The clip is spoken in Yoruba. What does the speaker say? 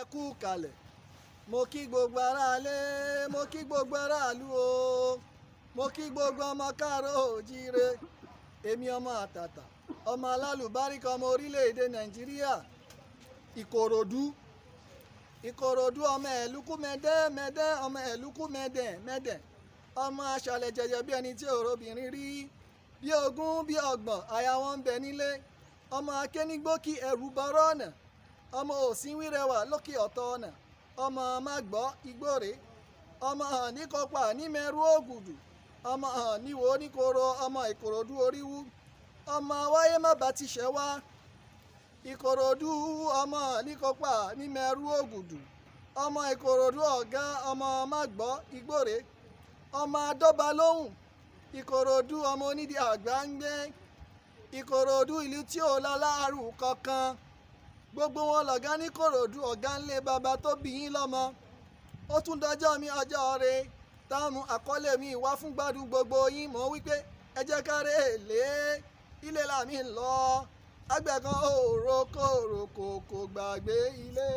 ẹ kú kalẹ̀ mo kí gbogbo aráalé mo kí gbogbo aráàlú o mo kí gbogbo ọmọ káàárọ̀ oòjíire èmi ọmọ àtàtà ọmọ alálùbáríkà ọmọ orílẹ̀-èdè nàìjíríà ìkòròdú ọmọ ẹ̀lúkú mẹ́dẹ́ ọmọ ẹ̀lúkú mẹ́dẹ̀ ọmọ aṣàlẹ̀ jẹjẹ bí ẹni tí òrobìnrin rí bí ogún bí ọgbọ̀n aya wọn ń bẹ nílé ọmọ akénígbókì ẹrù bọ́rọ̀ ọ̀nà ọmọ òsínwírẹwà lókè ọ̀tọ̀ ọ̀nà ọmọ mágbọ́ igbóre ọmọ hàn ní kọpa ní mẹ́rú ògùdù ọmọ hàn níwò oníkoro ọmọ ìkòròdú oríwú ọmọ wáyé má bá ti ṣẹ́ wá ìkòròdú ọmọ hàn ní kọpa ní mẹ́rú ògùdù ọmọ ìkòròdú ọ̀gá ọmọ mágbọ́ igbóre ọmọ adọ́ba lóhùn ìkòròdú ọmọ onídìí àgbà ń gbé ìkòròdú ìlú tí ò láláàrú kankan gbogbo wọn lọ̀gá ní kòròdú ọ̀gá ńlẹ̀ bàbá tó bí yín lọ́mọ ó tún dọjọ́ mi ọjọ́ rẹ táwọn àkọlé mi wá fún gbádùn gbogbo yín mọ̀ wípé ẹ jẹ́ ká rè lé ilé làmì lọ àgbẹ̀ kan òòrò kòrò kò gbàgbé ilé.